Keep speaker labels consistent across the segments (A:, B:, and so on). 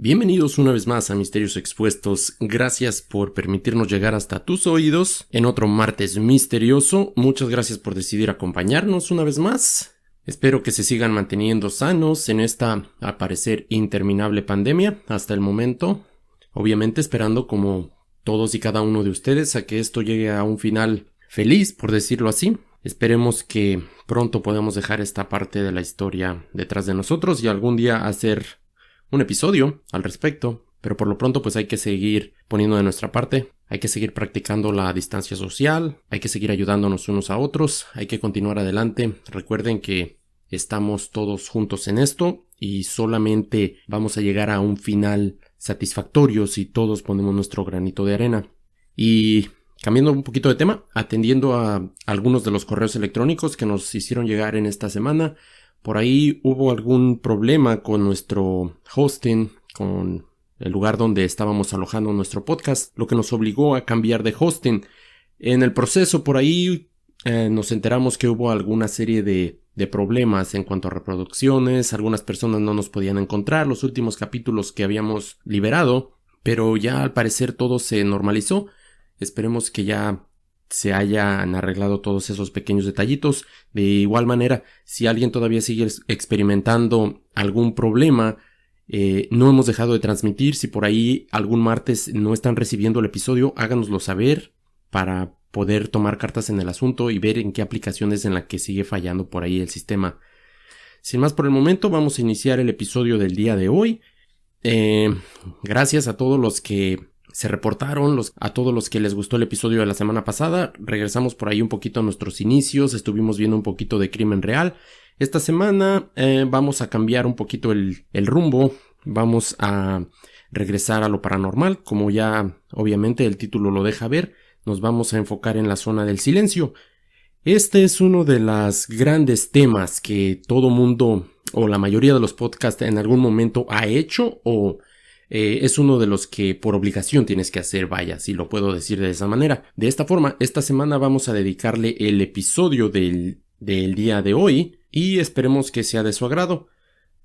A: Bienvenidos una vez más a Misterios Expuestos. Gracias por permitirnos llegar hasta tus oídos en otro martes misterioso. Muchas gracias por decidir acompañarnos una vez más. Espero que se sigan manteniendo sanos en esta, al parecer, interminable pandemia hasta el momento. Obviamente esperando, como todos y cada uno de ustedes, a que esto llegue a un final feliz, por decirlo así. Esperemos que pronto podamos dejar esta parte de la historia detrás de nosotros y algún día hacer un episodio al respecto, pero por lo pronto pues hay que seguir poniendo de nuestra parte, hay que seguir practicando la distancia social, hay que seguir ayudándonos unos a otros, hay que continuar adelante. Recuerden que estamos todos juntos en esto y solamente vamos a llegar a un final satisfactorio si todos ponemos nuestro granito de arena. Y cambiando un poquito de tema, atendiendo a algunos de los correos electrónicos que nos hicieron llegar en esta semana. Por ahí hubo algún problema con nuestro hosting, con el lugar donde estábamos alojando nuestro podcast, lo que nos obligó a cambiar de hosting. En el proceso por ahí nos enteramos que hubo alguna serie de problemas en cuanto a reproducciones. Algunas personas no nos podían encontrar los últimos capítulos que habíamos liberado, pero ya al parecer todo se normalizó. Esperemos que ya se hayan arreglado todos esos pequeños detallitos. De igual manera, si alguien todavía sigue experimentando algún problema, no hemos dejado de transmitir. Si por ahí algún martes no están recibiendo el episodio, háganoslo saber para poder tomar cartas en el asunto y ver en qué aplicaciones en la que sigue fallando por ahí el sistema. Sin más por el momento, vamos a iniciar el episodio del día de hoy. Gracias a todos los que se reportaron, a todos los que les gustó el episodio de la semana pasada. Regresamos por ahí un poquito a nuestros inicios, estuvimos viendo un poquito de crimen real. Esta semana vamos a cambiar un poquito el rumbo, vamos a regresar a lo paranormal, como ya obviamente el título lo deja ver. Nos vamos a enfocar en la zona del silencio. Este es uno de los grandes temas que todo mundo o la mayoría de los podcasts en algún momento ha hecho o es uno de los que por obligación tienes que hacer, vaya, si lo puedo decir de esa manera. De esta forma, esta semana vamos a dedicarle el episodio del día de hoy y esperemos que sea de su agrado.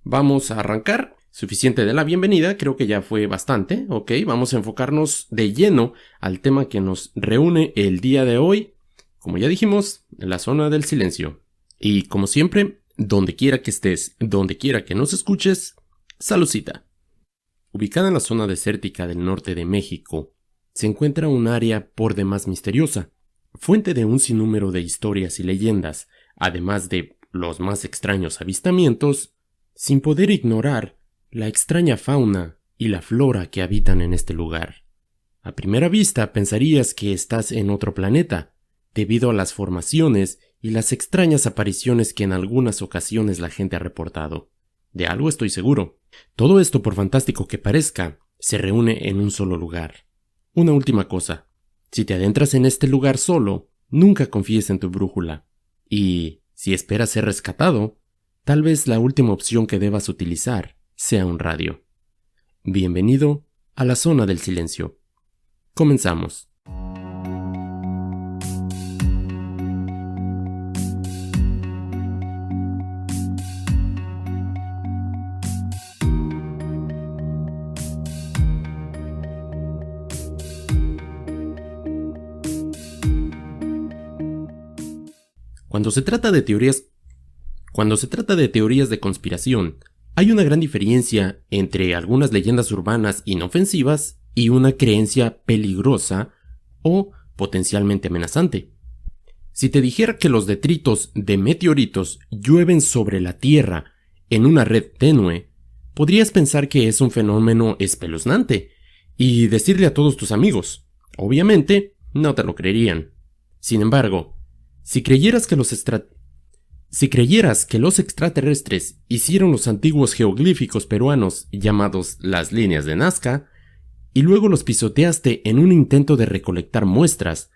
A: Vamos a arrancar. Suficiente de la bienvenida, creo que ya fue bastante, ok. Vamos a enfocarnos de lleno al tema que nos reúne el día de hoy. Como ya dijimos, la zona del silencio. Y como siempre, donde quiera que estés, donde quiera que nos escuches, saludcita. Ubicada en la zona desértica del norte de México, se encuentra un área por demás misteriosa, fuente de un sinnúmero de historias y leyendas, además de los más extraños avistamientos, sin poder ignorar la extraña fauna y la flora que habitan en este lugar. A primera vista pensarías que estás en otro planeta, debido a las formaciones y las extrañas apariciones que en algunas ocasiones la gente ha reportado. De algo estoy seguro. Todo esto, por fantástico que parezca, se reúne en un solo lugar. Una última cosa. Si te adentras en este lugar solo, nunca confíes en tu brújula. Y, si esperas ser rescatado, tal vez la última opción que debas utilizar sea un radio. Bienvenido a la zona del silencio. Comenzamos. Cuando se trata de teorías de conspiración, hay una gran diferencia entre algunas leyendas urbanas inofensivas y una creencia peligrosa o potencialmente amenazante. Si te dijera que los detritos de meteoritos llueven sobre la Tierra en una red tenue, podrías pensar que es un fenómeno espeluznante y decirle a todos tus amigos. Obviamente, no te lo creerían. Sin embargo, si creyeras que los extraterrestres hicieron los antiguos jeroglíficos peruanos llamados las líneas de Nazca, y luego los pisoteaste en un intento de recolectar muestras,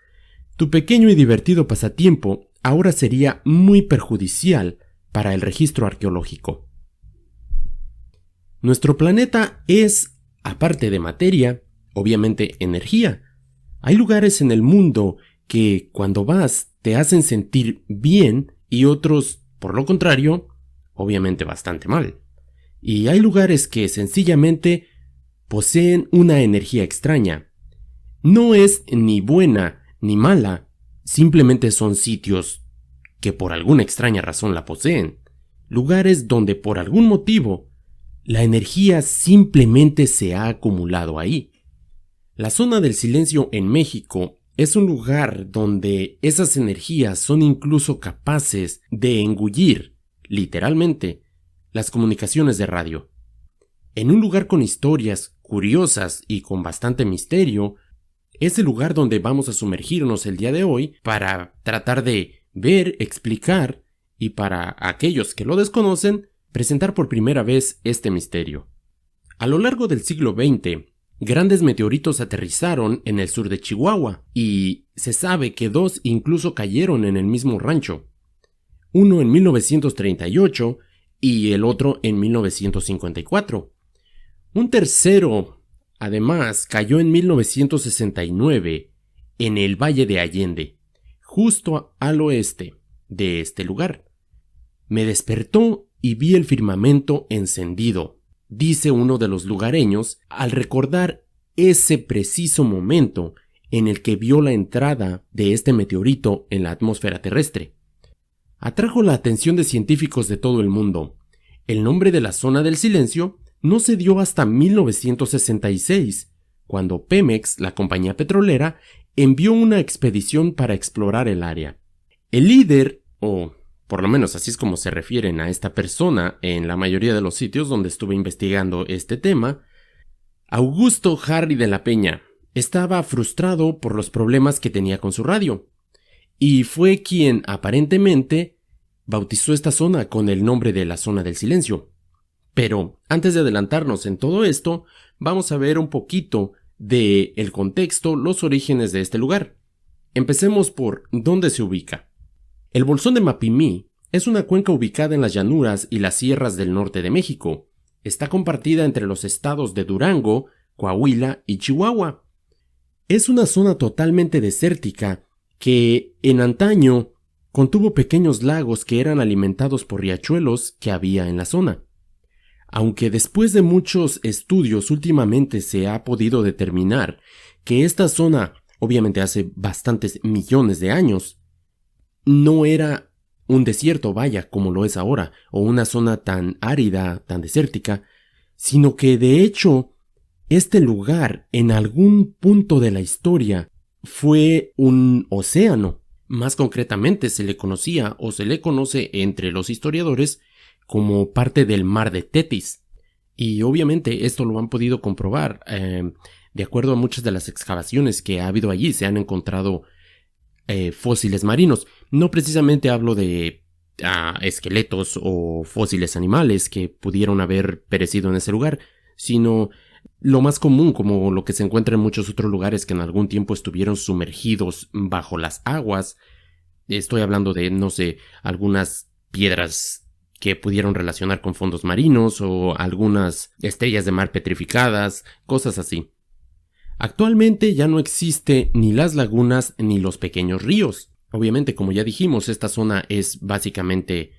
A: tu pequeño y divertido pasatiempo ahora sería muy perjudicial para el registro arqueológico. Nuestro planeta es, aparte de materia, obviamente energía. Hay lugares en el mundo que, cuando vas, te hacen sentir bien y otros, por lo contrario, obviamente bastante mal. Y hay lugares que sencillamente poseen una energía extraña. No es ni buena ni mala, simplemente son sitios que por alguna extraña razón la poseen. Lugares donde por algún motivo la energía simplemente se ha acumulado ahí. La zona del silencio en México es un lugar donde esas energías son incluso capaces de engullir, literalmente, las comunicaciones de radio. En un lugar con historias curiosas y con bastante misterio, es el lugar donde vamos a sumergirnos el día de hoy para tratar de ver, explicar y para aquellos que lo desconocen, presentar por primera vez este misterio. A lo largo del siglo XX, grandes meteoritos aterrizaron en el sur de Chihuahua y se sabe que 2 incluso cayeron en el mismo rancho. Uno en 1938 y el otro en 1954. Un tercero, además, cayó en 1969 en el Valle de Allende, justo al oeste de este lugar. Me despertó y vi el firmamento encendido, dice uno de los lugareños al recordar ese preciso momento en el que vio la entrada de este meteorito en la atmósfera terrestre. Atrajo la atención de científicos de todo el mundo. El nombre de la zona del silencio no se dio hasta 1966, cuando Pemex, la compañía petrolera, envió una expedición para explorar el área. El líder, o por lo menos así es como se refieren a esta persona en la mayoría de los sitios donde estuve investigando este tema, Augusto Harry de la Peña, estaba frustrado por los problemas que tenía con su radio, y fue quien aparentemente bautizó esta zona con el nombre de la zona del silencio. Pero antes de adelantarnos en todo esto, vamos a ver un poquito del contexto, los orígenes de este lugar. Empecemos por dónde se ubica. El Bolsón de Mapimí es una cuenca ubicada en las llanuras y las sierras del norte de México. Está compartida entre los estados de Durango, Coahuila y Chihuahua. Es una zona totalmente desértica que en antaño contuvo pequeños lagos que eran alimentados por riachuelos que había en la zona. Aunque después de muchos estudios últimamente se ha podido determinar que esta zona, obviamente hace bastantes millones de años, no era un desierto, vaya, como lo es ahora, o una zona tan árida, tan desértica, sino que de hecho este lugar en algún punto de la historia fue un océano. Más concretamente se le conocía o se le conoce entre los historiadores como parte del mar de Tetis. Y obviamente esto lo han podido comprobar. De acuerdo a muchas de las excavaciones que ha habido allí, se han encontrado fósiles marinos. No precisamente hablo de esqueletos o fósiles animales que pudieron haber perecido en ese lugar, sino lo más común, como lo que se encuentra en muchos otros lugares que en algún tiempo estuvieron sumergidos bajo las aguas. Estoy hablando de, no sé, algunas piedras que pudieron relacionar con fondos marinos o algunas estrellas de mar petrificadas, cosas así. Actualmente ya no existe ni las lagunas ni los pequeños ríos. Obviamente, como ya dijimos, esta zona es básicamente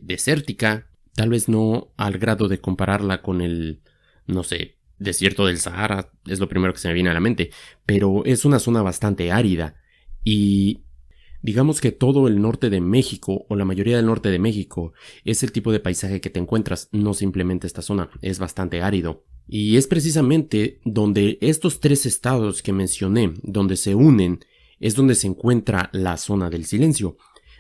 A: desértica, tal vez no al grado de compararla con el, no sé, desierto del Sahara, es lo primero que se me viene a la mente, pero es una zona bastante árida y digamos que todo el norte de México, o la mayoría del norte de México, es el tipo de paisaje que te encuentras, no simplemente esta zona, es bastante árido. Y es precisamente donde estos 3 estados que mencioné, donde se unen, es donde se encuentra la zona del silencio.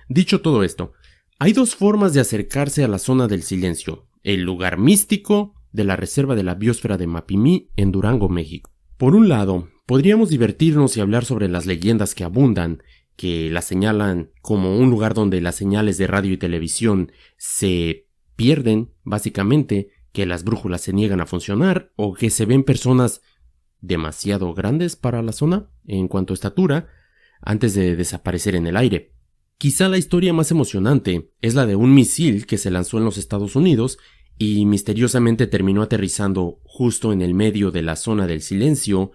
A: Dicho todo esto, hay 2 formas de acercarse a la zona del silencio: el lugar místico de la reserva de la biosfera de Mapimí en Durango, México. Por un lado, podríamos divertirnos y hablar sobre las leyendas que abundan, que la señalan como un lugar donde las señales de radio y televisión se pierden, básicamente, que las brújulas se niegan a funcionar o que se ven personas demasiado grandes para la zona en cuanto a estatura antes de desaparecer en el aire. Quizá la historia más emocionante es la de un misil que se lanzó en los Estados Unidos y misteriosamente terminó aterrizando justo en el medio de la zona del silencio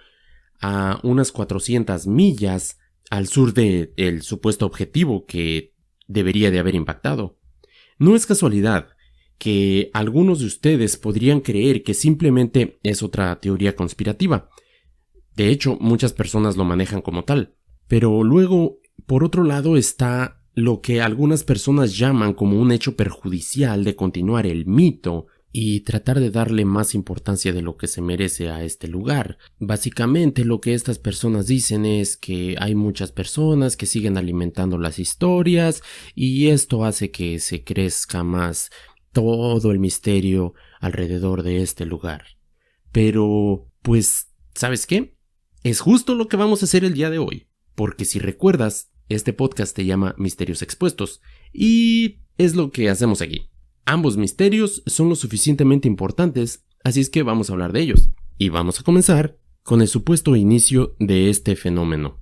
A: a unas 400 millas al sur del supuesto objetivo que debería de haber impactado. No es casualidad que algunos de ustedes podrían creer que simplemente es otra teoría conspirativa. De hecho, muchas personas lo manejan como tal. Pero luego, por otro lado, está lo que algunas personas llaman como un hecho perjudicial de continuar el mito y tratar de darle más importancia de lo que se merece a este lugar. Básicamente lo que estas personas dicen es que hay muchas personas que siguen alimentando las historias y esto hace que se crezca más todo el misterio alrededor de este lugar. Pero, pues, ¿sabes qué? Es justo lo que vamos a hacer el día de hoy, porque si recuerdas, este podcast se llama Misterios Expuestos y es lo que hacemos aquí. Ambos misterios son lo suficientemente importantes, así es que vamos a hablar de ellos. Y vamos a comenzar con el supuesto inicio de este fenómeno.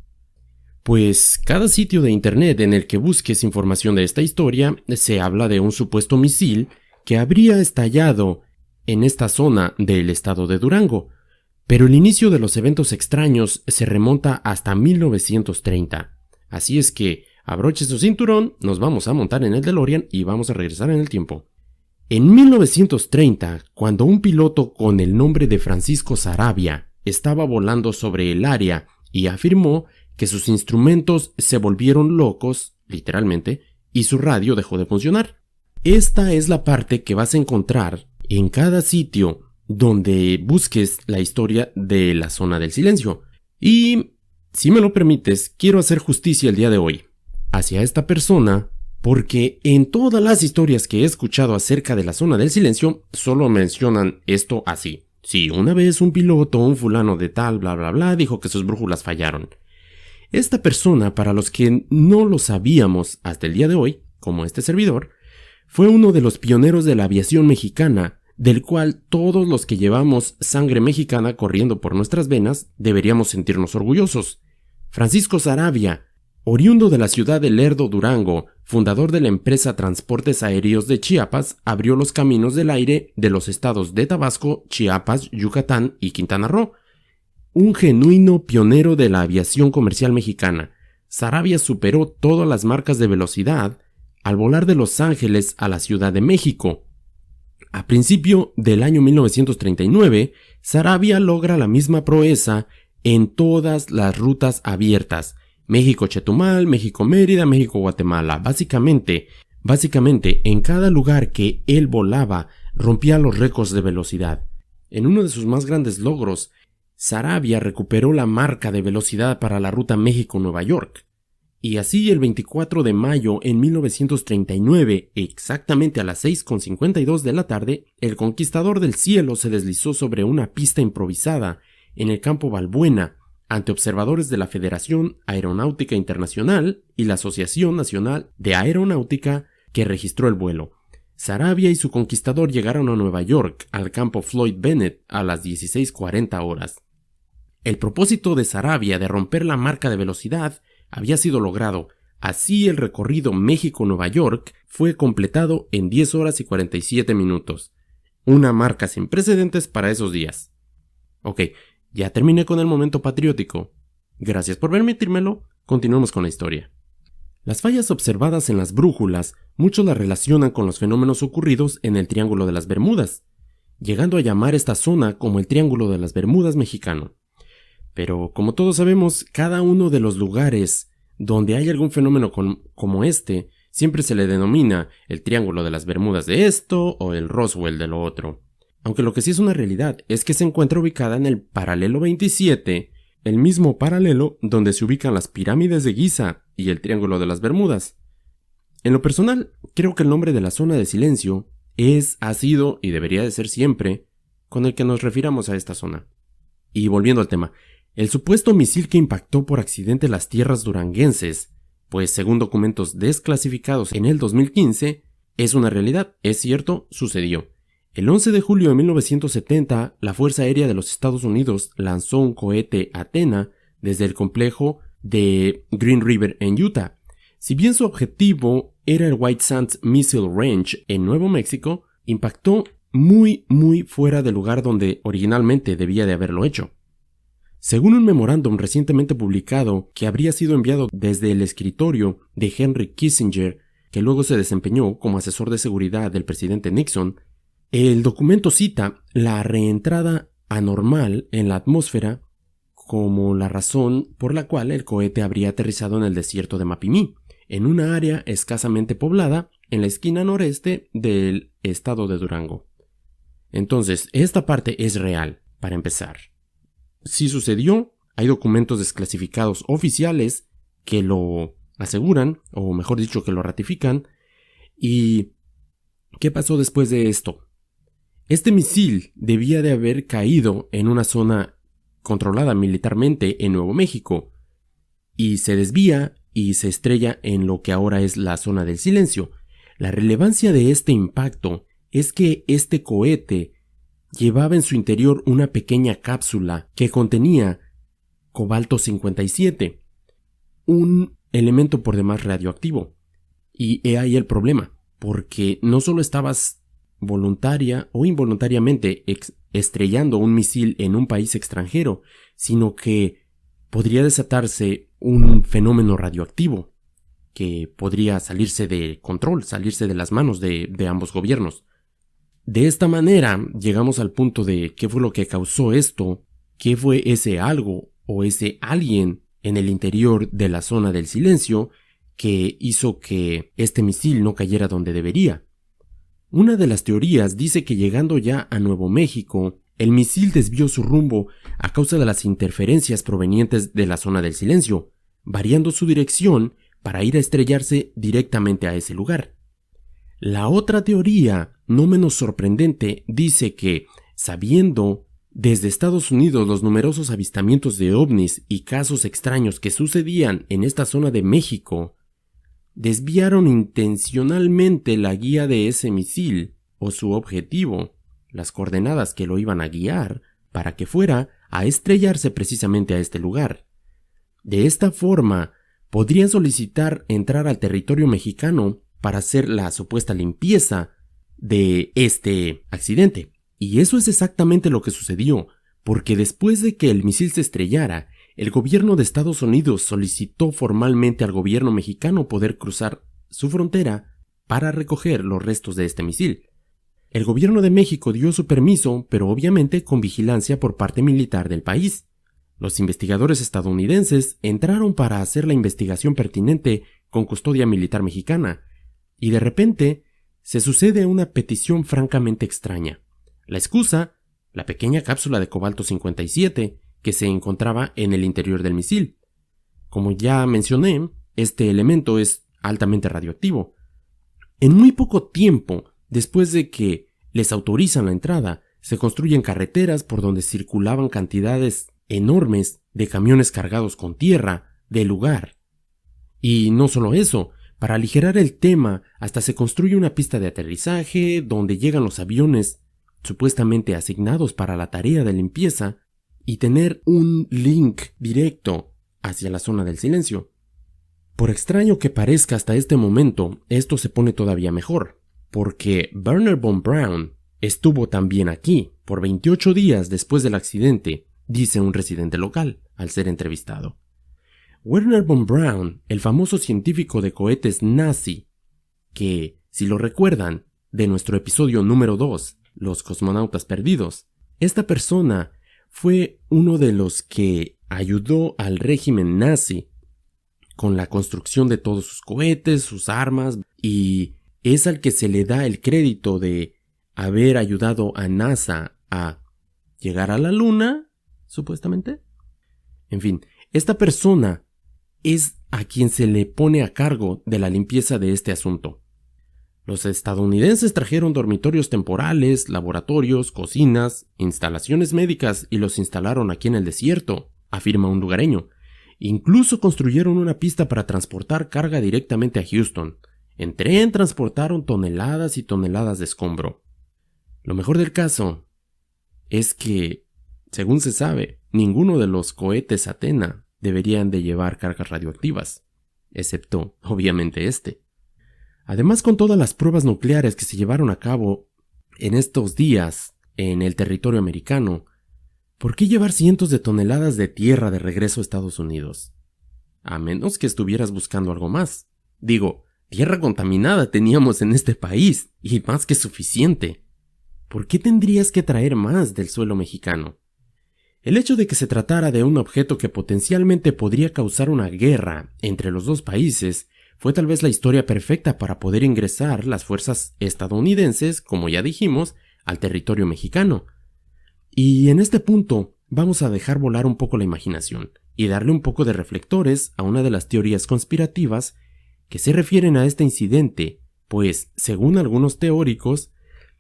A: Pues cada sitio de internet en el que busques información de esta historia se habla de un supuesto misil que habría estallado en esta zona del estado de Durango. Pero el inicio de los eventos extraños se remonta hasta 1930. Así es que abroche su cinturón, nos vamos a montar en el DeLorean y vamos a regresar en el tiempo. En 1930, cuando un piloto con el nombre de Francisco Saravia estaba volando sobre el área y afirmó que sus instrumentos se volvieron locos, literalmente, y su radio dejó de funcionar. Esta es la parte que vas a encontrar en cada sitio donde busques la historia de la zona del silencio. Y, si me lo permites, quiero hacer justicia el día de hoy hacia esta persona, porque en todas las historias que he escuchado acerca de la zona del silencio, solo mencionan esto así. Sí, una vez un piloto, un fulano de tal, bla bla bla, dijo que sus brújulas fallaron. Esta persona, para los que no lo sabíamos hasta el día de hoy, como este servidor, fue uno de los pioneros de la aviación mexicana, del cual todos los que llevamos sangre mexicana corriendo por nuestras venas deberíamos sentirnos orgullosos. Francisco Saravia, oriundo de la ciudad de Lerdo, Durango, fundador de la empresa Transportes Aéreos de Chiapas, abrió los caminos del aire de los estados de Tabasco, Chiapas, Yucatán y Quintana Roo. Un genuino pionero de la aviación comercial mexicana, Saravia superó todas las marcas de velocidad al volar de Los Ángeles a la Ciudad de México. A principio del año 1939, Saravia logra la misma proeza en todas las rutas abiertas: México-Chetumal, México-Mérida, México-Guatemala. Básicamente, en cada lugar que él volaba, rompía los récords de velocidad. En uno de sus más grandes logros, Saravia recuperó la marca de velocidad para la ruta México-Nueva York. Y así el 24 de mayo en 1939, exactamente a las 6:52 de la tarde, el Conquistador del Cielo se deslizó sobre una pista improvisada en el campo Balbuena, ante observadores de la Federación Aeronáutica Internacional y la Asociación Nacional de Aeronáutica que registró el vuelo. Saravia y su conquistador llegaron a Nueva York, al campo Floyd Bennett, a las 16:40 horas. El propósito de Saravia de romper la marca de velocidad había sido logrado. Así el recorrido México-Nueva York fue completado en 10 horas y 47 minutos. Una marca sin precedentes para esos días. Ok, ya terminé con el momento patriótico. Gracias por permitírmelo, continuemos con la historia. Las fallas observadas en las brújulas, muchos las relacionan con los fenómenos ocurridos en el Triángulo de las Bermudas, llegando a llamar esta zona como el Triángulo de las Bermudas mexicano. Pero, como todos sabemos, cada uno de los lugares donde hay algún fenómeno como este, siempre se le denomina el Triángulo de las Bermudas de esto o el Roswell de lo otro. Aunque lo que sí es una realidad es que se encuentra ubicada en el paralelo 27, el mismo paralelo donde se ubican las pirámides de Giza y el Triángulo de las Bermudas. En lo personal, creo que el nombre de la zona de silencio ha sido y debería de ser siempre con el que nos refiramos a esta zona. Y volviendo al tema, el supuesto misil que impactó por accidente las tierras duranguenses, pues según documentos desclasificados en el 2015, es una realidad, es cierto, sucedió. El 11 de julio de 1970, la Fuerza Aérea de los Estados Unidos lanzó un cohete Athena desde el complejo de Green River en Utah. Si bien su objetivo era el White Sands Missile Range en Nuevo México, impactó muy fuera del lugar donde originalmente debía de haberlo hecho. Según un memorándum recientemente publicado que habría sido enviado desde el escritorio de Henry Kissinger, que luego se desempeñó como asesor de seguridad del presidente Nixon, el documento cita la reentrada anormal en la atmósfera como la razón por la cual el cohete habría aterrizado en el desierto de Mapimí, en una área escasamente poblada en la esquina noreste del estado de Durango. Entonces, esta parte es real, para empezar. Sí sucedió, hay documentos desclasificados oficiales que lo aseguran, o mejor dicho, que lo ratifican. ¿Y qué pasó después de esto? Este misil debía de haber caído en una zona controlada militarmente en Nuevo México, y se desvía y se estrella en lo que ahora es la zona del silencio. La relevancia de este impacto es que este cohete llevaba en su interior una pequeña cápsula que contenía cobalto 57, un elemento por demás radioactivo. Y he ahí el problema, porque no solo estabas voluntaria o involuntariamente estrellando un misil en un país extranjero, sino que podría desatarse un fenómeno radioactivo que podría salirse de control, salirse de las manos de ambos gobiernos. De esta manera llegamos al punto de qué fue lo que causó esto, qué fue ese algo o ese alguien en el interior de la zona del silencio que hizo que este misil no cayera donde debería. Una de las teorías dice que llegando ya a Nuevo México, el misil desvió su rumbo a causa de las interferencias provenientes de la zona del silencio, variando su dirección para ir a estrellarse directamente a ese lugar. La otra teoría, no menos sorprendente, dice que, sabiendo desde Estados Unidos los numerosos avistamientos de ovnis y casos extraños que sucedían en esta zona de México, desviaron intencionalmente la guía de ese misil o su objetivo, las coordenadas que lo iban a guiar, para que fuera a estrellarse precisamente a este lugar. De esta forma, podrían solicitar entrar al territorio mexicano para hacer la supuesta limpieza de este accidente. Y eso es exactamente lo que sucedió, porque después de que el misil se estrellara, el gobierno de Estados Unidos solicitó formalmente al gobierno mexicano poder cruzar su frontera para recoger los restos de este misil. El gobierno de México dio su permiso, pero obviamente con vigilancia por parte militar del país. Los investigadores estadounidenses entraron para hacer la investigación pertinente con custodia militar mexicana, y de repente se sucede una petición francamente extraña. La excusa, la pequeña cápsula de cobalto 57 que se encontraba en el interior del misil. Como ya mencioné, este elemento es altamente radioactivo. En muy poco tiempo, después de que les autorizan la entrada, se construyen carreteras por donde circulaban cantidades enormes de camiones cargados con tierra del lugar. Y no solo eso, para aligerar el tema, hasta se construye una pista de aterrizaje donde llegan los aviones supuestamente asignados para la tarea de limpieza y tener un link directo hacia la zona del silencio. Por extraño que parezca hasta este momento, esto se pone todavía mejor, porque Wernher von Braun estuvo también aquí por 28 días después del accidente, dice un residente local al ser entrevistado. Wernher von Braun, el famoso científico de cohetes nazi, que, si lo recuerdan, de nuestro episodio número 2, Los cosmonautas perdidos, esta persona fue uno de los que ayudó al régimen nazi con la construcción de todos sus cohetes, sus armas, y es al que se le da el crédito de haber ayudado a NASA a llegar a la Luna, supuestamente. En fin, esta persona es a quien se le pone a cargo de la limpieza de este asunto. Los estadounidenses trajeron dormitorios temporales, laboratorios, cocinas, instalaciones médicas y los instalaron aquí en el desierto, afirma un lugareño. Incluso construyeron una pista para transportar carga directamente a Houston. En tren transportaron toneladas y toneladas de escombro. Lo mejor del caso es que, según se sabe, ninguno de los cohetes Athena deberían de llevar cargas radioactivas, excepto, obviamente, este. Además, con todas las pruebas nucleares que se llevaron a cabo en estos días en el territorio americano, ¿por qué llevar cientos de toneladas de tierra de regreso a Estados Unidos? A menos que estuvieras buscando algo más. Digo, Tierra contaminada teníamos en este país, y más que suficiente. ¿Por qué tendrías que traer más del suelo mexicano? El hecho de que se tratara de un objeto que potencialmente podría causar una guerra entre los dos países fue tal vez la historia perfecta para poder ingresar las fuerzas estadounidenses, como ya dijimos, al territorio mexicano. Y en este punto vamos a dejar volar un poco la imaginación y darle un poco de reflectores a una de las teorías conspirativas que se refieren a este incidente, pues, según algunos teóricos,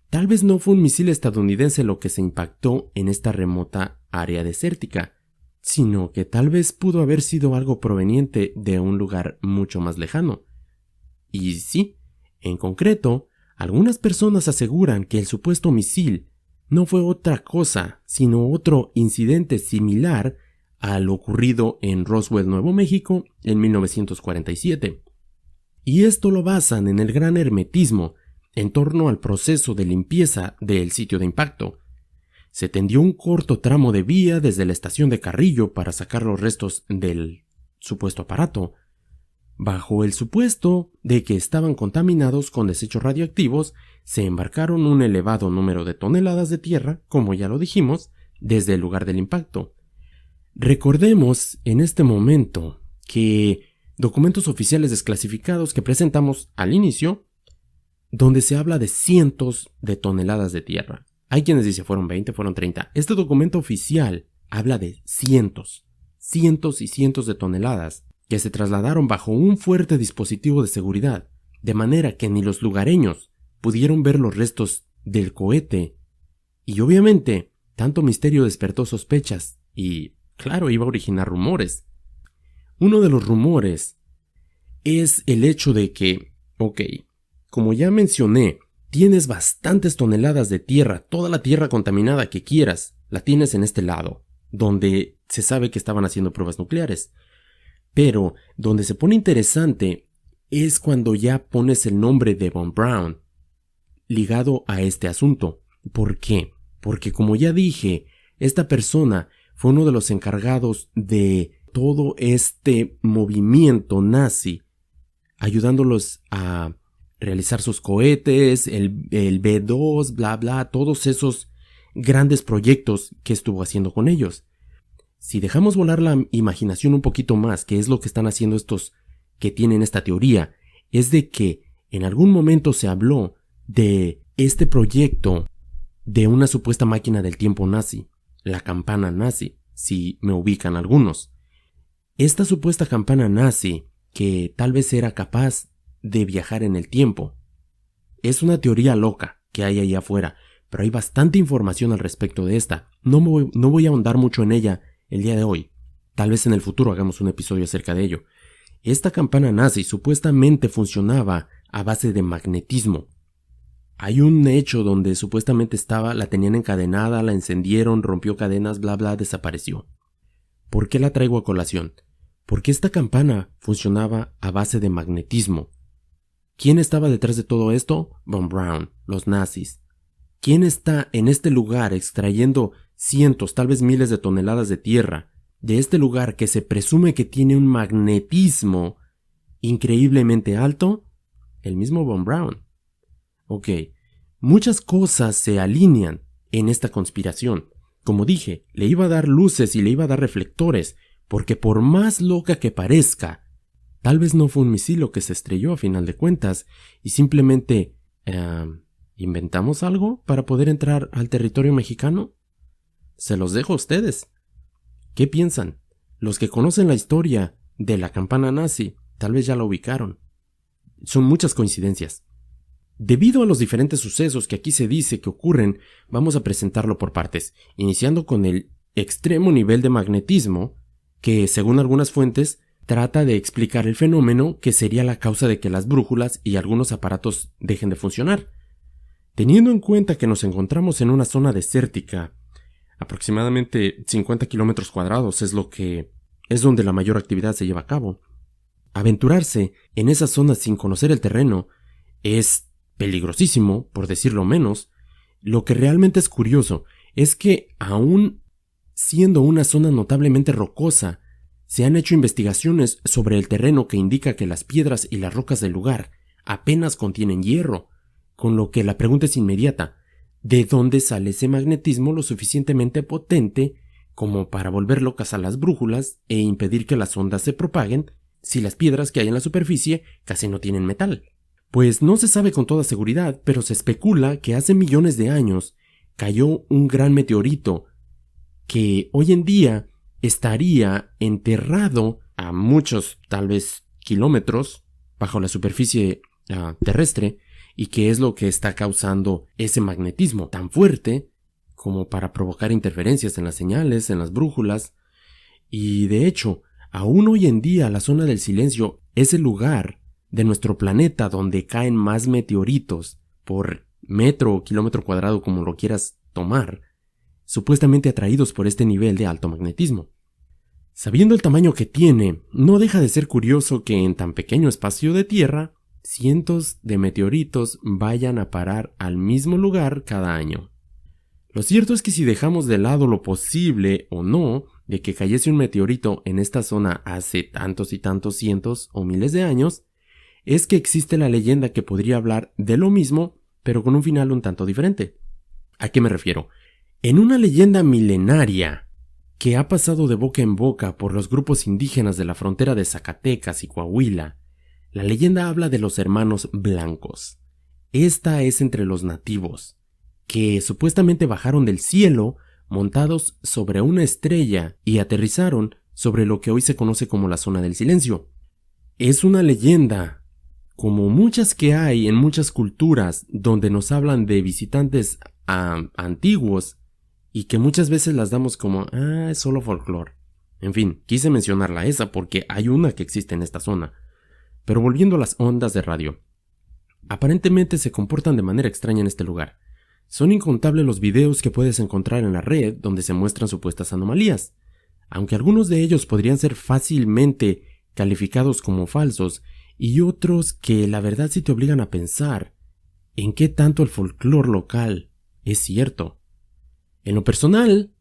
A: tal vez no fue un misil estadounidense lo que se impactó en esta remota área desértica, sino que tal vez pudo haber sido algo proveniente de un lugar mucho más lejano. Y sí, en concreto, algunas personas aseguran que el supuesto misil no fue otra cosa, sino otro incidente similar al ocurrido en Roswell, Nuevo México, en 1947. Y esto lo basan en el gran hermetismo en torno al proceso de limpieza del sitio de impacto. Se tendió un corto tramo de vía desde la estación de Carrillo para sacar los restos del supuesto aparato, bajo el supuesto de que estaban contaminados con desechos radioactivos. Se embarcaron un elevado número de toneladas de tierra, como ya lo dijimos, desde el lugar del impacto. Recordemos en este momento que documentos oficiales desclasificados que presentamos al inicio, donde se habla de cientos de toneladas de tierra. Hay quienes dicen fueron 20, fueron 30. Este documento oficial habla de cientos y cientos de toneladas que se trasladaron bajo un fuerte dispositivo de seguridad, de manera que ni los lugareños pudieron ver los restos del cohete. Y obviamente, tanto misterio despertó sospechas y, claro, iba a originar rumores. Uno de los rumores es el hecho de que, como ya mencioné, tienes bastantes toneladas de tierra, toda la tierra contaminada que quieras, la tienes en este lado, donde se sabe que estaban haciendo pruebas nucleares. Pero donde se pone interesante es cuando ya pones el nombre de Von Braun ligado a este asunto. ¿Por qué? Porque como ya dije, esta persona fue uno de los encargados de todo este movimiento nazi, ayudándolos a realizar sus cohetes, el B-2, bla bla, todos esos grandes proyectos que estuvo haciendo con ellos. Si dejamos volar la imaginación un poquito más, que es lo que están haciendo estos que tienen esta teoría, es de que en algún momento se habló de este proyecto de una supuesta máquina del tiempo nazi, la campana nazi, si me ubican algunos. Esta supuesta campana nazi, que tal vez era capaz de viajar en el tiempo, es una teoría loca que hay allá afuera, pero hay bastante información al respecto de esta. No voy a ahondar mucho en ella el día de hoy. Tal vez en el futuro hagamos un episodio acerca de ello. Esta campana nazi supuestamente funcionaba a base de magnetismo. Hay un hecho donde supuestamente la tenían encadenada, la encendieron, rompió cadenas, bla bla, desapareció. ¿Por qué la traigo a colación? Porque esta campana funcionaba a base de magnetismo. ¿Quién estaba detrás de todo esto? Von Braun, los nazis. ¿Quién está en este lugar extrayendo cientos, tal vez miles de toneladas de tierra de este lugar que se presume que tiene un magnetismo increíblemente alto? El mismo Von Braun. Muchas cosas se alinean en esta conspiración. Como dije, le iba a dar luces y le iba a dar reflectores, porque por más loca que parezca, tal vez no fue un misil lo que se estrelló a final de cuentas, y simplemente ¿inventamos algo para poder entrar al territorio mexicano? Se los dejo a ustedes. ¿Qué piensan? Los que conocen la historia de la campana nazi, tal vez ya la ubicaron. Son muchas coincidencias. Debido a los diferentes sucesos que aquí se dice que ocurren, vamos a presentarlo por partes, iniciando con el extremo nivel de magnetismo, que según algunas fuentes trata de explicar el fenómeno que sería la causa de que las brújulas y algunos aparatos dejen de funcionar. Teniendo en cuenta que nos encontramos en una zona desértica, aproximadamente 50 kilómetros cuadrados es donde la mayor actividad se lleva a cabo. Aventurarse en esa zona sin conocer el terreno es peligrosísimo, por decirlo menos. Lo que realmente es curioso es que, aún siendo una zona notablemente rocosa, se han hecho investigaciones sobre el terreno que indica que las piedras y las rocas del lugar apenas contienen hierro, con lo que la pregunta es inmediata: ¿de dónde sale ese magnetismo lo suficientemente potente como para volver locas a las brújulas e impedir que las ondas se propaguen si las piedras que hay en la superficie casi no tienen metal? Pues no se sabe con toda seguridad, pero se especula que hace millones de años cayó un gran meteorito que hoy en día estaría enterrado a muchos, tal vez kilómetros, bajo la superficie terrestre, y que es lo que está causando ese magnetismo tan fuerte como para provocar interferencias en las señales, en las brújulas. Y de hecho, aún hoy en día la zona del silencio es el lugar de nuestro planeta donde caen más meteoritos por metro o kilómetro cuadrado, como lo quieras tomar, supuestamente atraídos por este nivel de alto magnetismo. Sabiendo el tamaño que tiene, no deja de ser curioso que en tan pequeño espacio de tierra, cientos de meteoritos vayan a parar al mismo lugar cada año. Lo cierto es que si dejamos de lado lo posible o no de que cayese un meteorito en esta zona hace tantos y tantos cientos o miles de años, es que existe la leyenda que podría hablar de lo mismo, pero con un final un tanto diferente. ¿A qué me refiero? En una leyenda milenaria que ha pasado de boca en boca por los grupos indígenas de la frontera de Zacatecas y Coahuila, la leyenda habla de los hermanos blancos. Esta es entre los nativos, que supuestamente bajaron del cielo montados sobre una estrella y aterrizaron sobre lo que hoy se conoce como la zona del silencio. Es una leyenda, como muchas que hay en muchas culturas donde nos hablan de visitantes antiguos y que muchas veces las damos como, es solo folclore. En fin, quise mencionarla esa porque hay una que existe en esta zona. Pero volviendo a las ondas de radio, aparentemente se comportan de manera extraña en este lugar. Son incontables los videos que puedes encontrar en la red donde se muestran supuestas anomalías, aunque algunos de ellos podrían ser fácilmente calificados como falsos, y otros que la verdad sí te obligan a pensar en qué tanto el folclore local es cierto. En lo personal,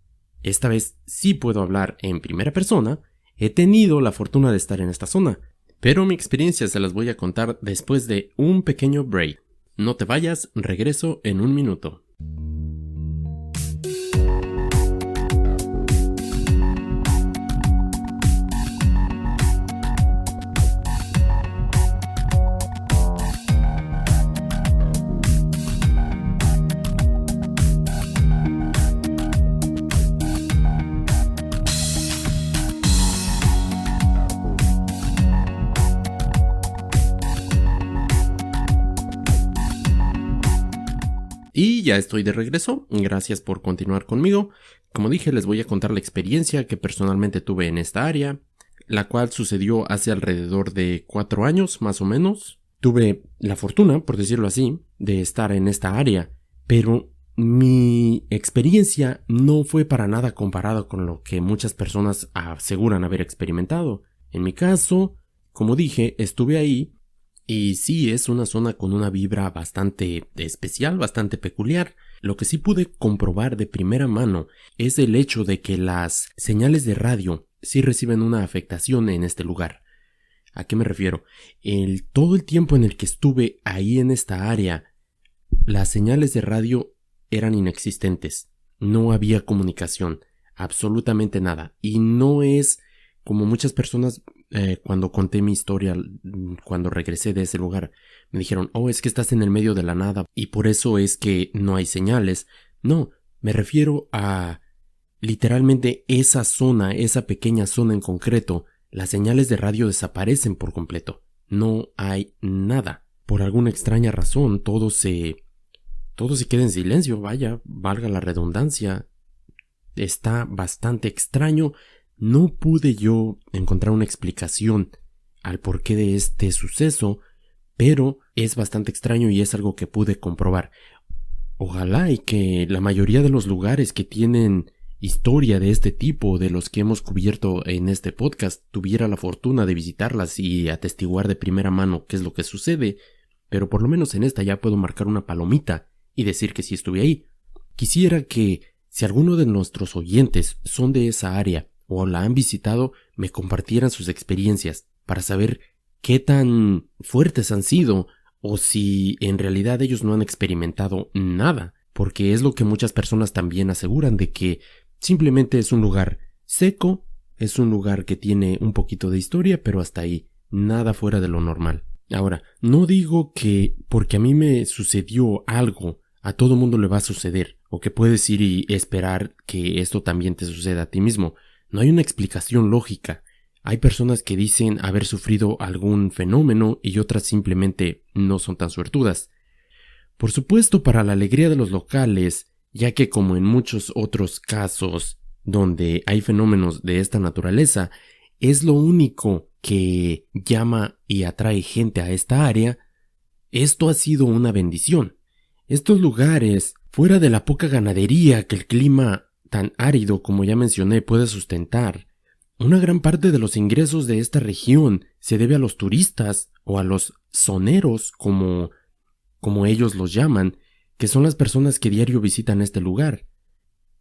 A: esta vez sí puedo hablar en primera persona, he tenido la fortuna de estar en esta zona, pero mi experiencia se las voy a contar después de un pequeño break. No te vayas, regreso en un minuto. Y ya estoy de regreso, gracias por continuar conmigo. Como dije, les voy a contar la experiencia que personalmente tuve en esta área, la cual sucedió hace alrededor de 4 años más o menos. Tuve la fortuna, por decirlo así, de estar en esta área, pero mi experiencia no fue para nada comparada con lo que muchas personas aseguran haber experimentado. En mi caso, como dije, estuve ahí. Y sí, es una zona con una vibra bastante especial, bastante peculiar. Lo que sí pude comprobar de primera mano es el hecho de que las señales de radio sí reciben una afectación en este lugar. ¿A qué me refiero? Todo el tiempo en el que estuve ahí en esta área, las señales de radio eran inexistentes. No había comunicación, absolutamente nada. Y no es como muchas personas... cuando conté mi historia, cuando regresé de ese lugar, me dijeron, es que estás en el medio de la nada y por eso es que no hay señales. No, me refiero a literalmente esa zona, esa pequeña zona en concreto, las señales de radio desaparecen por completo. No hay nada. Por alguna extraña razón, todo se queda en silencio, valga la redundancia. Está bastante extraño. No pude yo encontrar una explicación al porqué de este suceso, pero es bastante extraño y es algo que pude comprobar. Ojalá y que la mayoría de los lugares que tienen historia de este tipo, de los que hemos cubierto en este podcast, tuviera la fortuna de visitarlas y atestiguar de primera mano qué es lo que sucede, pero por lo menos en esta ya puedo marcar una palomita y decir que sí estuve ahí. Quisiera que, si alguno de nuestros oyentes son de esa área, o la han visitado, me compartieran sus experiencias para saber qué tan fuertes han sido o si en realidad ellos no han experimentado nada, porque es lo que muchas personas también aseguran, de que simplemente es un lugar seco, es un lugar que tiene un poquito de historia, pero hasta ahí, nada fuera de lo normal. Ahora, no digo que porque a mí me sucedió algo, a todo mundo le va a suceder, o que puedes ir y esperar que esto también te suceda a ti mismo. No hay una explicación lógica. Hay personas que dicen haber sufrido algún fenómeno y otras simplemente no son tan suertudas. Por supuesto, para la alegría de los locales, ya que como en muchos otros casos donde hay fenómenos de esta naturaleza, es lo único que llama y atrae gente a esta área, esto ha sido una bendición. Estos lugares, fuera de la poca ganadería que el clima tan árido como ya mencioné puede sustentar, una gran parte de los ingresos de esta región se debe a los turistas o a los soneros, como ellos los llaman, que son las personas que diario visitan este lugar.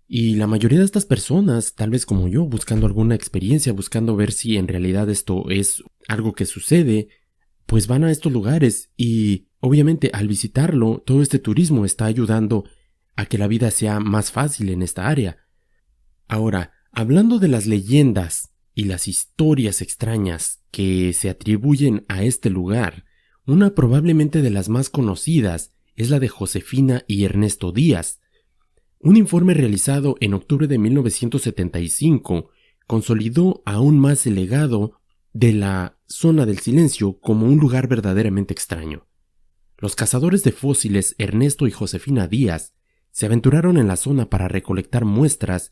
A: Y la mayoría de estas personas, tal vez como yo, buscando alguna experiencia, buscando ver si en realidad esto es algo que sucede, pues van a estos lugares y obviamente al visitarlo, todo este turismo está ayudando a que la vida sea más fácil en esta área. Ahora, hablando de las leyendas y las historias extrañas que se atribuyen a este lugar, una probablemente de las más conocidas es la de Josefina y Ernesto Díaz. Un informe realizado en octubre de 1975 consolidó aún más el legado de la Zona del Silencio como un lugar verdaderamente extraño. Los cazadores de fósiles Ernesto y Josefina Díaz se aventuraron en la zona para recolectar muestras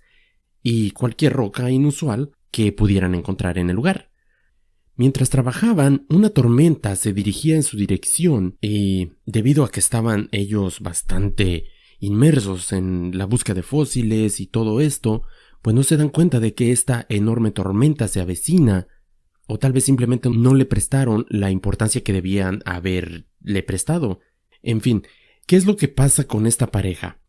A: y cualquier roca inusual que pudieran encontrar en el lugar. Mientras trabajaban, una tormenta se dirigía en su dirección y, debido a que estaban ellos bastante inmersos en la búsqueda de fósiles y todo esto, pues no se dan cuenta de que esta enorme tormenta se avecina, o tal vez simplemente no le prestaron la importancia que debían haberle prestado. En fin, ¿qué es lo que pasa con esta pareja?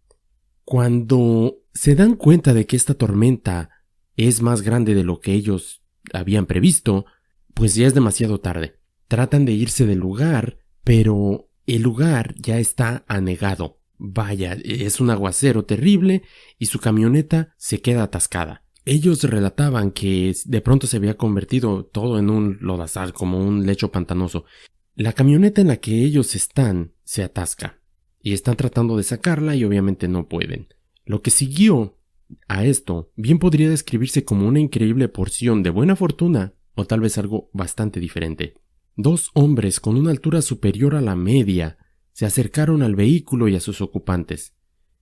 A: Cuando se dan cuenta de que esta tormenta es más grande de lo que ellos habían previsto, pues ya es demasiado tarde. Tratan de irse del lugar, pero el lugar ya está anegado. Vaya, es un aguacero terrible y su camioneta se queda atascada. Ellos relataban que de pronto se había convertido todo en un lodazal, como un lecho pantanoso. La camioneta en la que ellos están se atasca y están tratando de sacarla y obviamente no pueden. Lo que siguió a esto bien podría describirse como una increíble porción de buena fortuna o tal vez algo bastante diferente. Dos hombres con una altura superior a la media se acercaron al vehículo y a sus ocupantes.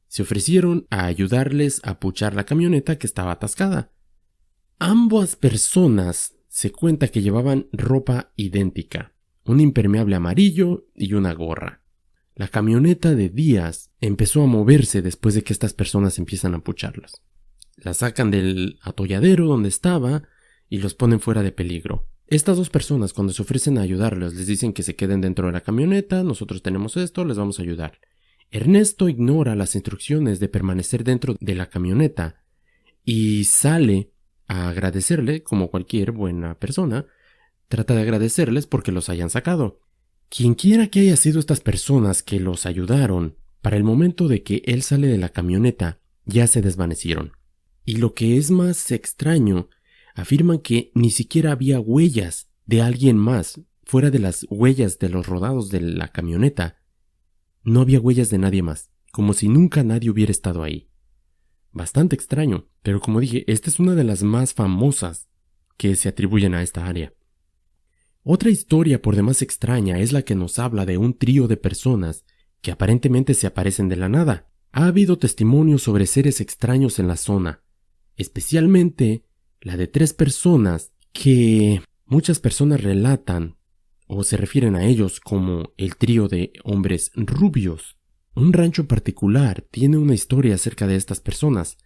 A: Se ofrecieron a ayudarles a puchar la camioneta que estaba atascada. Ambas personas se cuenta que llevaban ropa idéntica, un impermeable amarillo y una gorra. La camioneta de Díaz empezó a moverse después de que estas personas empiezan a pucharlas. La sacan del atolladero donde estaba y los ponen fuera de peligro. Estas dos personas, cuando se ofrecen a ayudarles, les dicen que se queden dentro de la camioneta, nosotros tenemos esto, les vamos a ayudar. Ernesto ignora las instrucciones de permanecer dentro de la camioneta y sale a agradecerle, como cualquier buena persona, trata de agradecerles porque los hayan sacado. Quienquiera que haya sido estas personas que los ayudaron, para el momento de que él sale de la camioneta, ya se desvanecieron. Y lo que es más extraño, afirman que ni siquiera había huellas de alguien más, fuera de las huellas de los rodados de la camioneta. No había huellas de nadie más, como si nunca nadie hubiera estado ahí. Bastante extraño, pero como dije, esta es una de las más famosas que se atribuyen a esta área. Otra historia por demás extraña es la que nos habla de un trío de personas que aparentemente se aparecen de la nada. Ha habido testimonios sobre seres extraños en la zona, especialmente la de 3 personas que muchas personas relatan o se refieren a ellos como el trío de hombres rubios. Un rancho particular tiene una historia acerca de estas personas.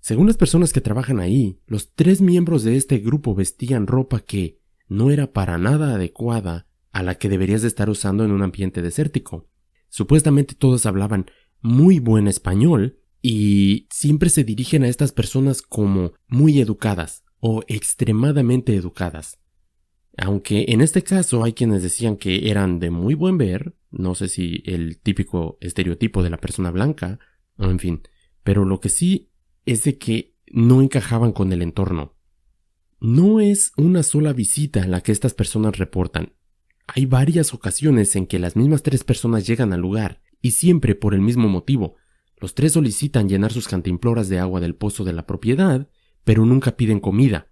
A: Según las personas que trabajan ahí, los 3 miembros de este grupo vestían ropa que no era para nada adecuada a la que deberías de estar usando en un ambiente desértico. Supuestamente todos hablaban muy buen español y siempre se dirigen a estas personas como muy educadas o extremadamente educadas. Aunque en este caso hay quienes decían que eran de muy buen ver, no sé si el típico estereotipo de la persona blanca, o en fin, pero lo que sí es de que no encajaban con el entorno. No es una sola visita la que estas personas reportan. Hay varias ocasiones en que las mismas 3 personas llegan al lugar, y siempre por el mismo motivo. Los 3 solicitan llenar sus cantimploras de agua del pozo de la propiedad, pero nunca piden comida.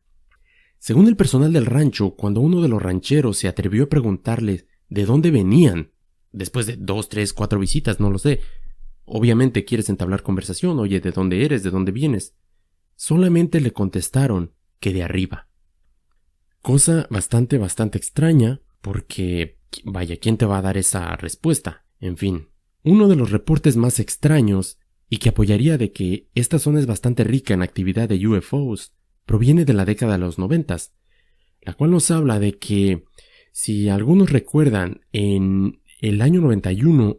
A: Según el personal del rancho, cuando uno de los rancheros se atrevió a preguntarles de dónde venían, después de 2, 3, 4 visitas, no lo sé, obviamente quieres entablar conversación, oye, ¿de dónde eres? ¿De dónde vienes? Solamente le contestaron que de arriba. Cosa bastante extraña, porque, vaya, ¿quién te va a dar esa respuesta? En fin, uno de los reportes más extraños, y que apoyaría de que esta zona es bastante rica en actividad de UFOs, proviene de la década de los 90, la cual nos habla de que, si algunos recuerdan, en el año 91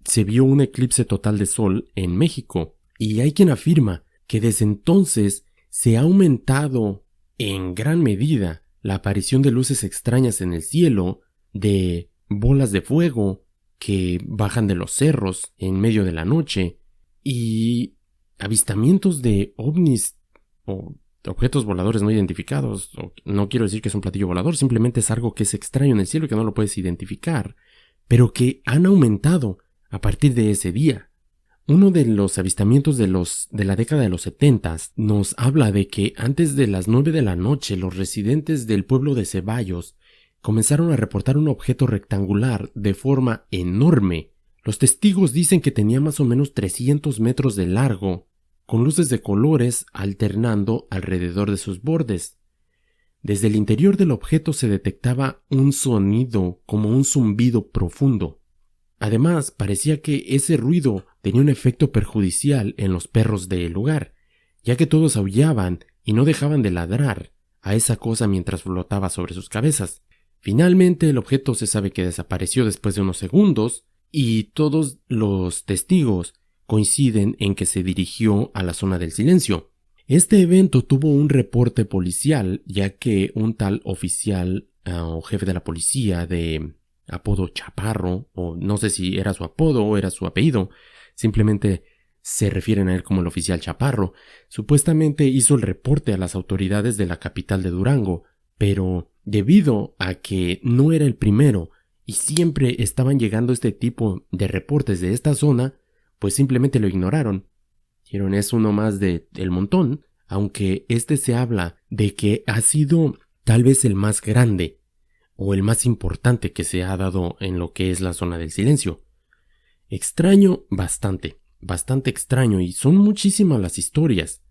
A: se vio un eclipse total de sol en México, y hay quien afirma que desde entonces se ha aumentado en gran medida la aparición de luces extrañas en el cielo, de bolas de fuego que bajan de los cerros en medio de la noche, y avistamientos de ovnis o objetos voladores no identificados. No quiero decir que es un platillo volador, simplemente es algo que es extraño en el cielo y que no lo puedes identificar, pero que han aumentado a partir de ese día. Uno de los avistamientos de la década de los 70 nos habla de que antes de las 9 de la noche los residentes del pueblo de Ceballos comenzaron a reportar un objeto rectangular de forma enorme. Los testigos dicen que tenía más o menos 300 metros de largo, con luces de colores alternando alrededor de sus bordes. Desde el interior del objeto se detectaba un sonido como un zumbido profundo. Además, parecía que ese ruido tenía un efecto perjudicial en los perros del lugar, ya que todos aullaban y no dejaban de ladrar a esa cosa mientras flotaba sobre sus cabezas. Finalmente, el objeto se sabe que desapareció después de unos segundos, y todos los testigos coinciden en que se dirigió a la zona del silencio. Este evento tuvo un reporte policial, ya que un tal oficial o jefe de la policía de apodo Chaparro, o no sé si era su apodo o era su apellido, simplemente se refieren a él como el oficial Chaparro, supuestamente hizo el reporte a las autoridades de la capital de Durango, pero debido a que no era el primero y siempre estaban llegando este tipo de reportes de esta zona, pues simplemente lo ignoraron. Dijeron, es uno más del montón, aunque se habla de que ha sido tal vez el más grande o el más importante que se ha dado en lo que es la zona del silencio. Extraño bastante extraño, y son muchísimas las historias.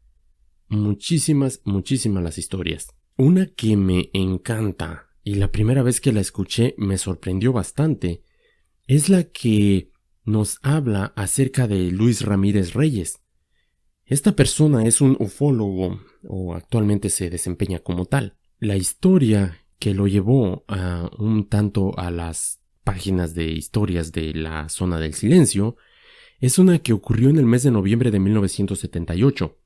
A: Muchísimas las historias. Una que me encanta, y la primera vez que la escuché me sorprendió bastante, es la que nos habla acerca de Luis Ramírez Reyes. Esta persona es un ufólogo, o actualmente se desempeña como tal. La historia que lo llevó un tanto a las páginas de historias de la zona del silencio es una que ocurrió en el mes de noviembre de 1978.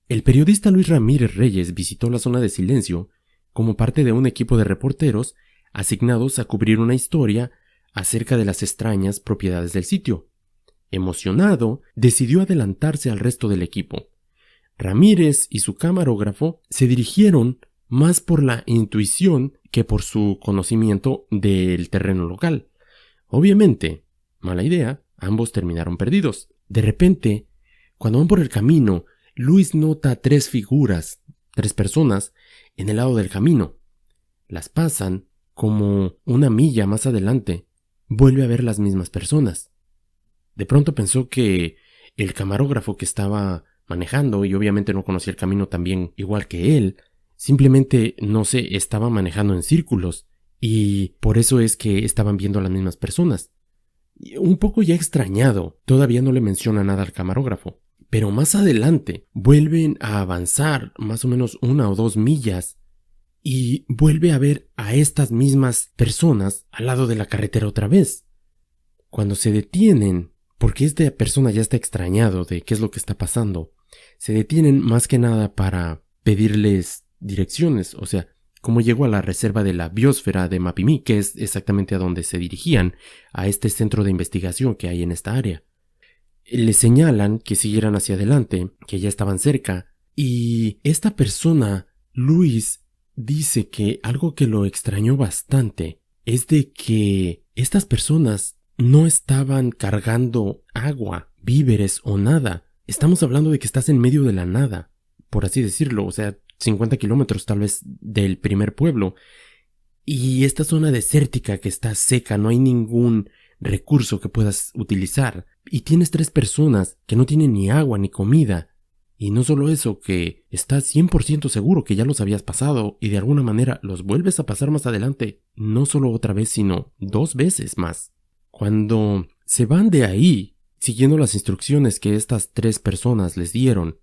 A: El periodista Luis Ramírez Reyes visitó la zona de silencio como parte de un equipo de reporteros asignados a cubrir una historia acerca de las extrañas propiedades del sitio. Emocionado, decidió adelantarse al resto del equipo. Ramírez y su camarógrafo se dirigieron más por la intuición que por su conocimiento del terreno local. Obviamente, mala idea, ambos terminaron perdidos. De repente, cuando van por el camino, Luis nota 3 figuras, 3 personas, en el lado del camino. Las pasan como una milla más adelante. Vuelve a ver las mismas personas. De pronto pensó que el camarógrafo que estaba manejando, y obviamente no conocía el camino tan bien igual que él, simplemente, no sé, estaba manejando en círculos, y por eso es que estaban viendo a las mismas personas. Un poco ya extrañado, todavía no le menciona nada al camarógrafo, pero más adelante vuelven a avanzar más o menos 1 o 2 millas y vuelve a ver a estas mismas personas al lado de la carretera otra vez. Cuando se detienen, porque esta persona ya está extrañado de qué es lo que está pasando, se detienen más que nada para pedirles direcciones, o sea, cómo llegó a la reserva de la biosfera de Mapimí, que es exactamente a donde se dirigían, a este centro de investigación que hay en esta área. Le señalan que siguieran hacia adelante, que ya estaban cerca, y esta persona, Luis, dice que algo que lo extrañó bastante es de que estas personas no estaban cargando agua, víveres o nada. Estamos hablando de que estás en medio de la nada, por así decirlo, o sea, 50 kilómetros tal vez del primer pueblo. Y esta zona desértica que está seca, no hay ningún recurso que puedas utilizar. Y tienes 3 personas que no tienen ni agua ni comida. Y no solo eso, que estás 100% seguro que ya los habías pasado y de alguna manera los vuelves a pasar más adelante, no solo otra vez, sino 2 veces más. Cuando se van de ahí, siguiendo las instrucciones que estas 3 personas les dieron,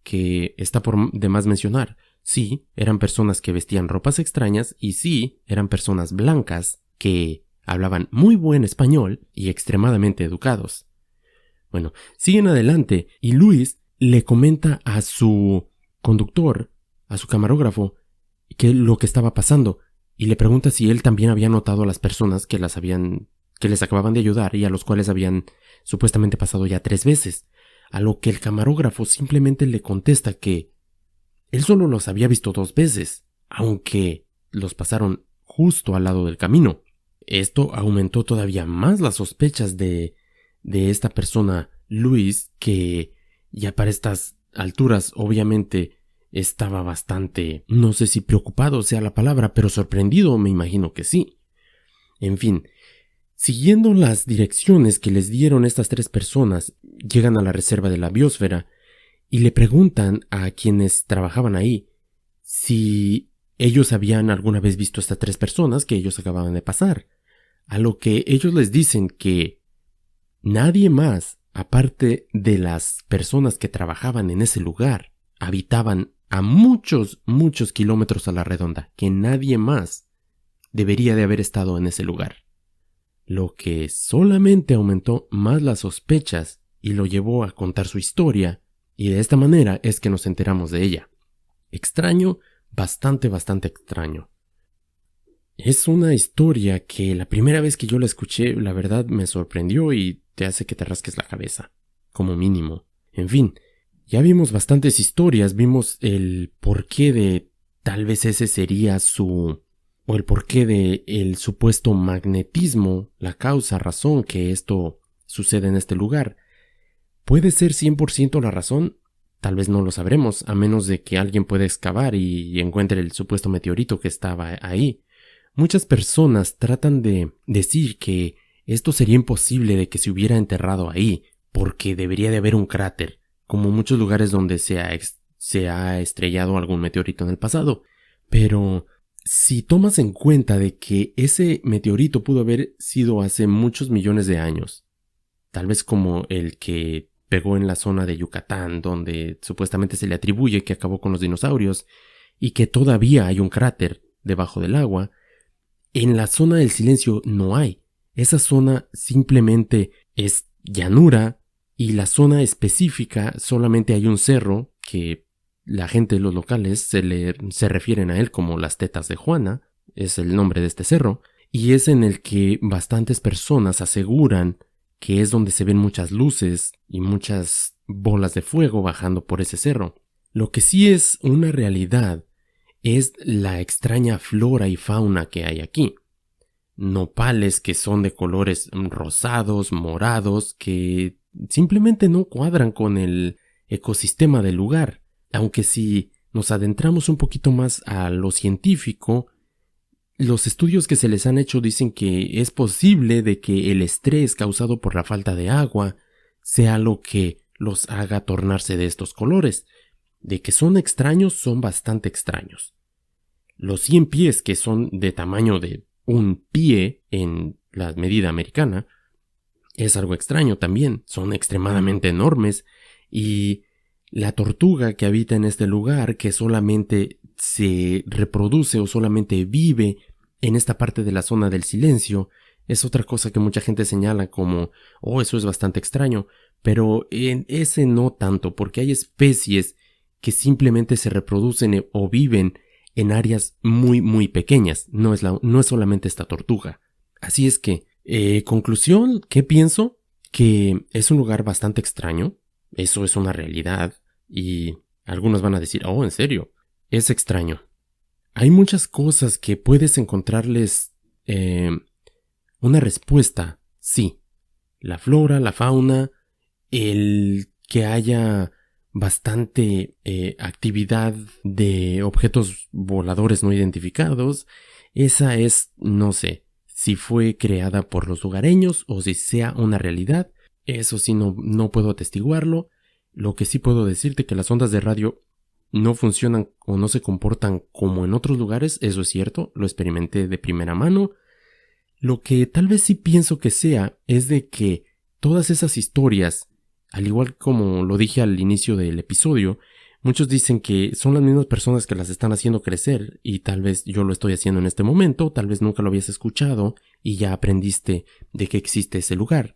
A: que está por demás mencionar, sí, eran personas que vestían ropas extrañas y sí, eran personas blancas que hablaban muy buen español y extremadamente educados. Bueno, siguen adelante y Luis le comenta a su conductor, a su camarógrafo, que lo que estaba pasando y le pregunta si él también había notado a las personas que les acababan de ayudar y a los cuales habían supuestamente pasado ya 3 veces, a lo que el camarógrafo simplemente le contesta que él solo los había visto 2 veces, aunque los pasaron justo al lado del camino. Esto aumentó todavía más las sospechas de esta persona, Luis, que ya para estas alturas obviamente estaba bastante, no sé si preocupado sea la palabra, pero sorprendido me imagino que sí. En fin, siguiendo las direcciones que les dieron estas 3 personas, llegan a la reserva de la biosfera y le preguntan a quienes trabajaban ahí si ellos habían alguna vez visto a estas 3 personas que ellos acababan de pasar, a lo que ellos les dicen que nadie más, aparte de las personas que trabajaban en ese lugar, habitaban a muchos kilómetros a la redonda, que nadie más debería de haber estado en ese lugar. Lo que solamente aumentó más las sospechas y lo llevó a contar su historia, y de esta manera es que nos enteramos de ella. Extraño, bastante extraño. Es una historia que la primera vez que yo la escuché, la verdad me sorprendió y te hace que te rasques la cabeza, como mínimo. En fin, ya vimos bastantes historias, vimos el porqué de tal vez ese sería o el porqué de el supuesto magnetismo, la causa, razón que esto sucede en este lugar. ¿Puede ser 100% la razón? Tal vez no lo sabremos, a menos de que alguien pueda excavar y encuentre el supuesto meteorito que estaba ahí. Muchas personas tratan de decir que esto sería imposible de que se hubiera enterrado ahí, porque debería de haber un cráter, como muchos lugares donde se ha estrellado algún meteorito en el pasado. Pero si tomas en cuenta de que ese meteorito pudo haber sido hace muchos millones de años, tal vez como el que pegó en la zona de Yucatán, donde supuestamente se le atribuye que acabó con los dinosaurios, y que todavía hay un cráter debajo del agua, en la zona del silencio no hay. Esa zona simplemente es llanura y la zona específica solamente hay un cerro que la gente, los locales, se refieren a él como las tetas de Juana, es el nombre de este cerro, y es en el que bastantes personas aseguran que es donde se ven muchas luces y muchas bolas de fuego bajando por ese cerro. Lo que sí es una realidad es la extraña flora y fauna que hay aquí. Nopales que son de colores rosados, morados, que simplemente no cuadran con el ecosistema del lugar. Aunque si nos adentramos un poquito más a lo científico, los estudios que se les han hecho dicen que es posible de que el estrés causado por la falta de agua sea lo que los haga tornarse de estos colores. De que son extraños, son bastante extraños. Los 100 pies, que son de tamaño de un pie en la medida americana, es algo extraño también, son extremadamente enormes, y la tortuga que habita en este lugar, que solamente se reproduce o solamente vive en esta parte de la zona del silencio, es otra cosa que mucha gente señala como, eso es bastante extraño, pero en ese no tanto, porque hay especies que simplemente se reproducen o viven en áreas muy muy pequeñas, no es solamente esta tortuga. Así es que, conclusión, ¿qué pienso? Que es un lugar bastante extraño, eso es una realidad, y algunos van a decir, oh, ¿en serio? Es extraño. Hay muchas cosas que puedes encontrarles una respuesta, sí. La flora, la fauna, el que haya bastante actividad de objetos voladores no identificados, esa es, no sé, si fue creada por los lugareños o si sea una realidad, eso sí no puedo atestiguarlo. Lo que sí puedo decirte que las ondas de radio no funcionan o no se comportan como en otros lugares, eso es cierto, lo experimenté de primera mano. Lo que tal vez sí pienso que sea es de que todas esas historias, al igual como lo dije al inicio del episodio, muchos dicen que son las mismas personas que las están haciendo crecer y tal vez yo lo estoy haciendo en este momento, tal vez nunca lo habías escuchado y ya aprendiste de que existe ese lugar.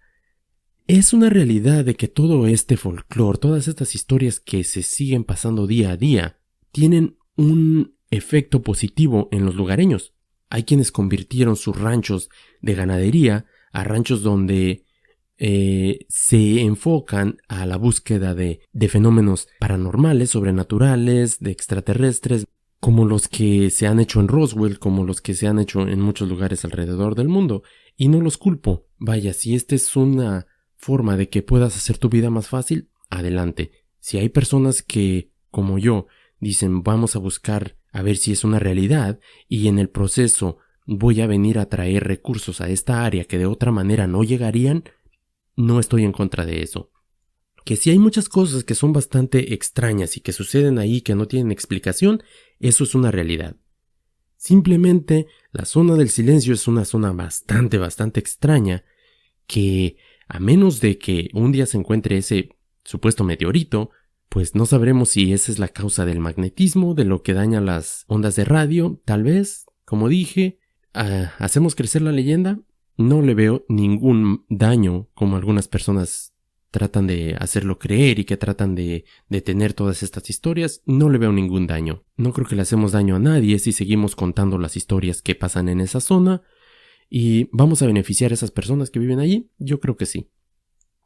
A: Es una realidad de que todo este folclore, todas estas historias que se siguen pasando día a día, tienen un efecto positivo en los lugareños. Hay quienes convirtieron sus ranchos de ganadería a ranchos donde se enfocan a la búsqueda de fenómenos paranormales, sobrenaturales, de extraterrestres, como los que se han hecho en Roswell, como los que se han hecho en muchos lugares alrededor del mundo. Y no los culpo. Vaya, si esta es una forma de que puedas hacer tu vida más fácil, adelante. Si hay personas que, como yo, dicen vamos a buscar a ver si es una realidad y en el proceso voy a venir a traer recursos a esta área que de otra manera no llegarían, no estoy en contra de eso. Que si hay muchas cosas que son bastante extrañas y que suceden ahí que no tienen explicación, eso es una realidad. Simplemente la zona del silencio es una zona bastante extraña que, a menos de que un día se encuentre ese supuesto meteorito, pues no sabremos si esa es la causa del magnetismo, de lo que daña las ondas de radio, tal vez, como dije, ¿hacemos crecer la leyenda? No le veo ningún daño como algunas personas tratan de hacerlo creer y que tratan de tener todas estas historias, no le veo ningún daño. No creo que le hacemos daño a nadie si seguimos contando las historias que pasan en esa zona y vamos a beneficiar a esas personas que viven allí, yo creo que sí.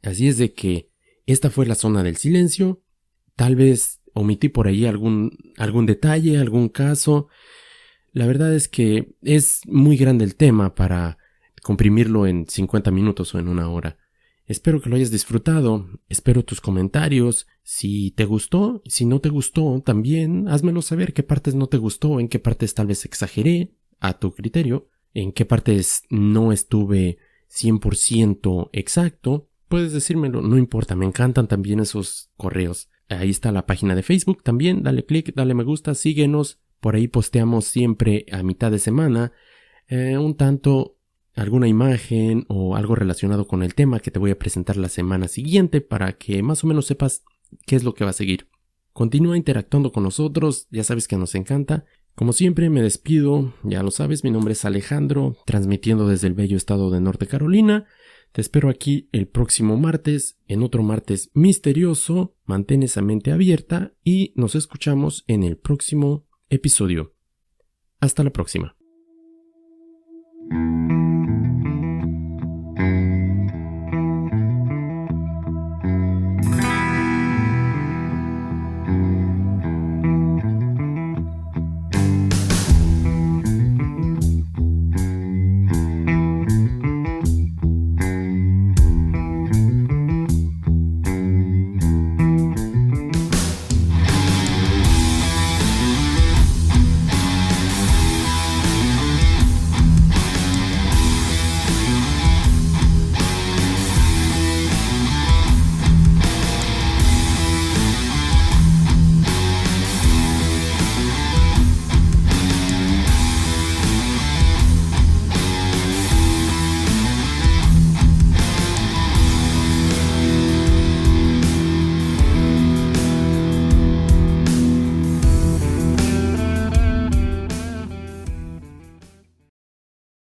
A: Así es de que esta fue la zona del silencio. Tal vez omití por ahí algún detalle, algún caso. La verdad es que es muy grande el tema para comprimirlo en 50 minutos o en una hora. Espero que lo hayas disfrutado, espero tus comentarios, si te gustó, si no te gustó también, házmelo saber qué partes no te gustó, en qué partes tal vez exageré a tu criterio, en qué partes no estuve 100% exacto, puedes decírmelo, no importa, me encantan también esos correos. Ahí está la página de Facebook también, dale click, dale me gusta, síguenos, por ahí posteamos siempre a mitad de semana un tanto alguna imagen o algo relacionado con el tema que te voy a presentar la semana siguiente para que más o menos sepas qué es lo que va a seguir. Continúa interactuando con nosotros, ya sabes que nos encanta. Como siempre me despido, ya lo sabes, mi nombre es Alejandro, transmitiendo desde el bello estado de Norte Carolina. Te espero aquí el próximo martes, en otro martes misterioso. Mantén esa mente abierta y nos escuchamos en el próximo episodio. Hasta la próxima.